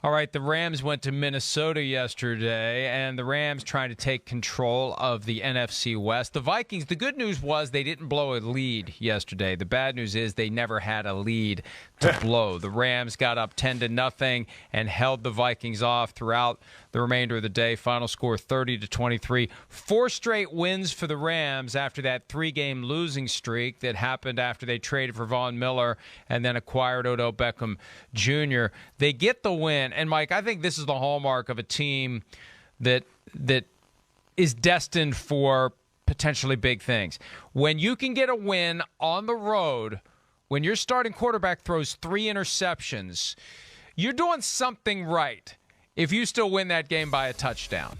All right, the Rams went to Minnesota yesterday, and the Rams trying to take control of the NFC West. The Vikings, the good news was they didn't blow a lead yesterday. The bad news is they never had a lead to blow. The Rams got up 10-0 and held the Vikings off throughout the remainder of the day. Final score 30-23. 4 straight wins for the Rams after that 3-game losing streak that happened after they traded for Von Miller and then acquired Odell Beckham Jr. They get the win. And, Mike, I think this is the hallmark of a team that is destined for potentially big things. When you can get a win on the road, when your starting quarterback throws 3 interceptions, you're doing something right if you still win that game by a touchdown.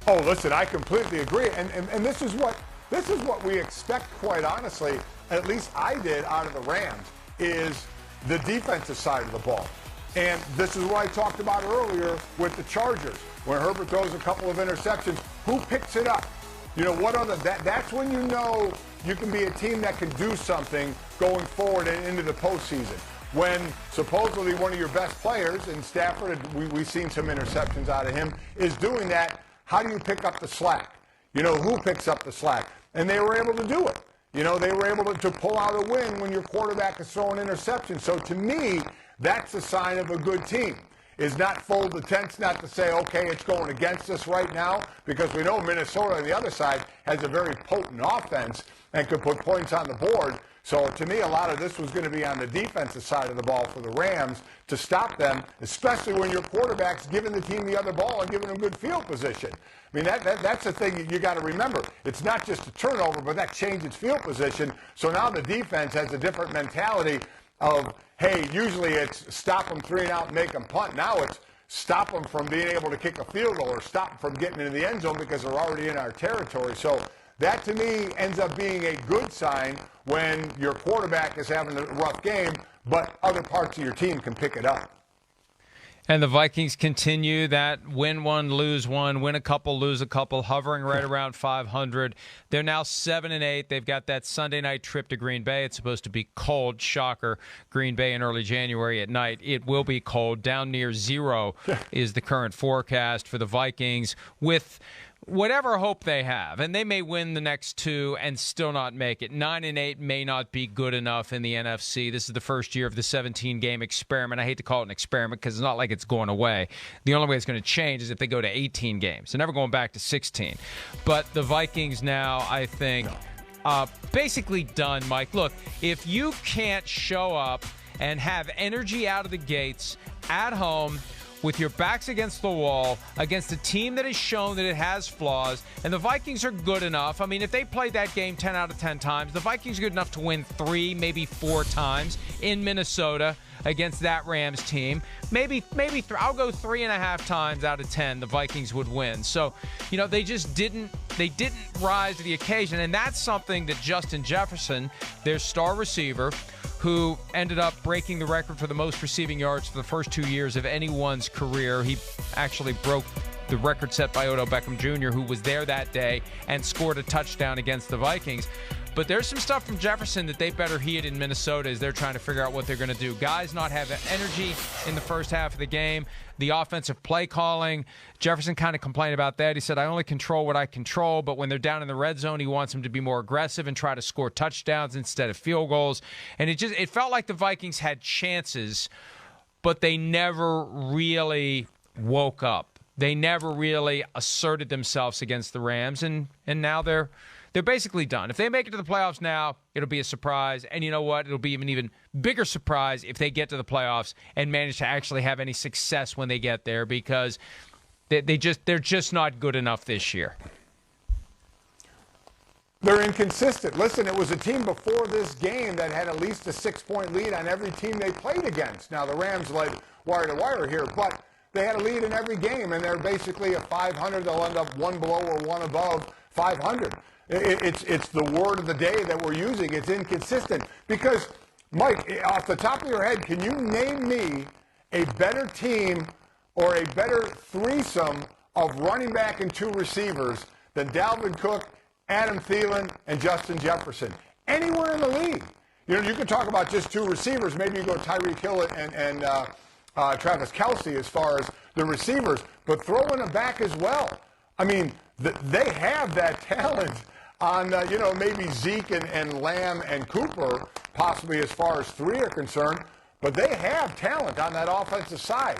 Oh, listen, I completely agree. And this is what we expect, quite honestly, at least I did out of the Rams, is the defensive side of the ball. And this is what I talked about earlier with the Chargers. When Herbert throws a couple of interceptions, who picks it up? You know, that's when you know you can be a team that can do something going forward and into the postseason. When supposedly one of your best players, and Stafford, we've seen some interceptions out of him, is doing that, how do you pick up the slack? You know, who picks up the slack? And they were able to do it. You know, they were able to pull out a win when your quarterback is throwing interceptions. So to me, that's a sign of a good team. Is not fold the tents, not to say, okay, it's going against us right now, because we know Minnesota on the other side has a very potent offense and could put points on the board. So to me, a lot of this was going to be on the defensive side of the ball for the Rams to stop them, especially when your quarterback's giving the team the other ball and giving them good field position. I mean, that's the thing you got to remember. It's not just a turnover, but that changes field position. So now the defense has a different mentality of, hey, usually it's stop them 3 and out and make them punt. Now it's stop them from being able to kick a field goal or stop them from getting into the end zone because they're already in our territory. So that, to me, ends up being a good sign when your quarterback is having a rough game, but other parts of your team can pick it up. And the Vikings continue that win one, lose one, win a couple, lose a couple, hovering right around 500. They're now 7-8. They've got that Sunday night trip to Green Bay. It's supposed to be cold. Shocker. Green Bay in early January at night. It will be cold. Down near 0 is the current forecast for the Vikings, with whatever hope they have, and they may win the next 2 and still not make it. 9-8 may not be good enough in the NFC. This is the first year of the 17-game experiment. I hate to call it an experiment because it's not like it's going away. The only way it's going to change is if they go to 18 games. They're never going back to 16. But the Vikings now, I think, basically done, Mike. Look, if you can't show up and have energy out of the gates at home with your backs against the wall, against a team that has shown that it has flaws, and the Vikings are good enough. I mean, if they played that game 10 out of 10 times, the Vikings are good enough to win 3, maybe 4 times in Minnesota against that Rams team. Maybe I'll go 3.5 times out of 10 the Vikings would win. So, you know, they didn't rise to the occasion, and that's something that Justin Jefferson, their star receiver, who ended up breaking the record for the most receiving yards for the first 2 years of anyone's career. He actually broke the record set by Odell Beckham Jr., who was there that day and scored a touchdown against the Vikings. But there's some stuff from Jefferson that they better heed in Minnesota as they're trying to figure out what they're going to do. Guys not have energy in the first half of the game. The offensive play calling, Jefferson kind of complained about that. He said, I only control what I control, but when they're down in the red zone, he wants them to be more aggressive and try to score touchdowns instead of field goals. And it felt like the Vikings had chances, but they never really woke up. They never really asserted themselves against the Rams, and now they're basically done. If they make it to the playoffs now, it'll be a surprise. And you know what? It'll be an even bigger surprise if they get to the playoffs and manage to actually have any success when they get there, because they're just not good enough this year. They're inconsistent. Listen, it was a team before this game that had at least a 6-point lead on every team they played against. Now, the Rams led wire to wire here, but they had a lead in every game, and they're basically at 500. They'll end up 1 below or 1 above 500. It's the word of the day that we're using. It's inconsistent. Because, Mike, off the top of your head, can you name me a better team or a better threesome of running back and 2 receivers than Dalvin Cook, Adam Thielen, and Justin Jefferson? Anywhere in the league. you can talk about just two receivers. Maybe you go Tyreek Hill and Travis Kelce as far as the receivers, but throw in a back as well. I mean, they have that talent on, maybe Zeke and Lamb and Cooper, possibly as far as three are concerned, but they have talent on that offensive side.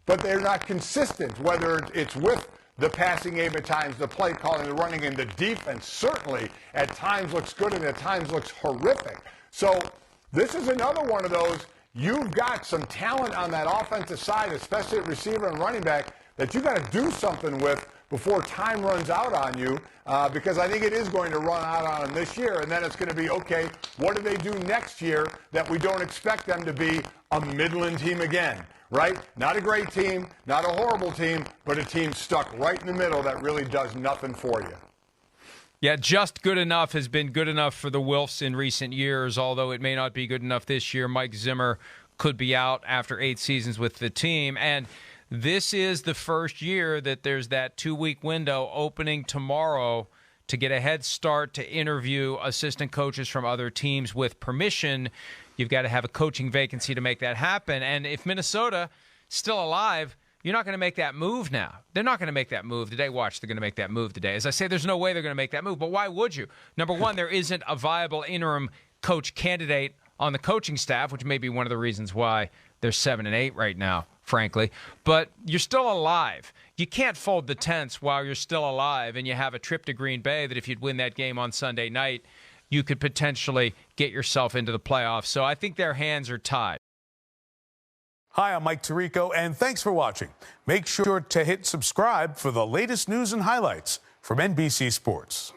But they're not consistent, whether it's with the passing game at times, the play calling, the running, and the defense certainly at times looks good and at times looks horrific. So this is another one of those, you've got some talent on that offensive side, especially at receiver and running back, that you got to do something with before time runs out on you, because I think it is going to run out on them this year, and then it's going to be, okay, what do they do next year that we don't expect them to be a Midland team again, right? Not a great team, not a horrible team, but a team stuck right in the middle that really does nothing for you. Yeah, just good enough has been good enough for the Wilfs in recent years, although it may not be good enough this year. Mike Zimmer could be out after 8 seasons with the team, and this is the first year that there's that 2-week window opening tomorrow to get a head start to interview assistant coaches from other teams with permission. You've got to have a coaching vacancy to make that happen. And if Minnesota still alive, you're not going to make that move now. They're not going to make that move today. Watch, they're going to make that move today. As I say, there's no way they're going to make that move. But why would you? Number one, there isn't a viable interim coach candidate on the coaching staff, which may be one of the reasons why they're 7-8 right now, frankly. But you're still alive. You can't fold the tents while you're still alive, and you have a trip to Green Bay that if you'd win that game on Sunday night, you could potentially get yourself into the playoffs. So I think their hands are tied. Hi, I'm Mike Tirico, and thanks for watching. Make sure to hit subscribe for the latest news and highlights from NBC Sports.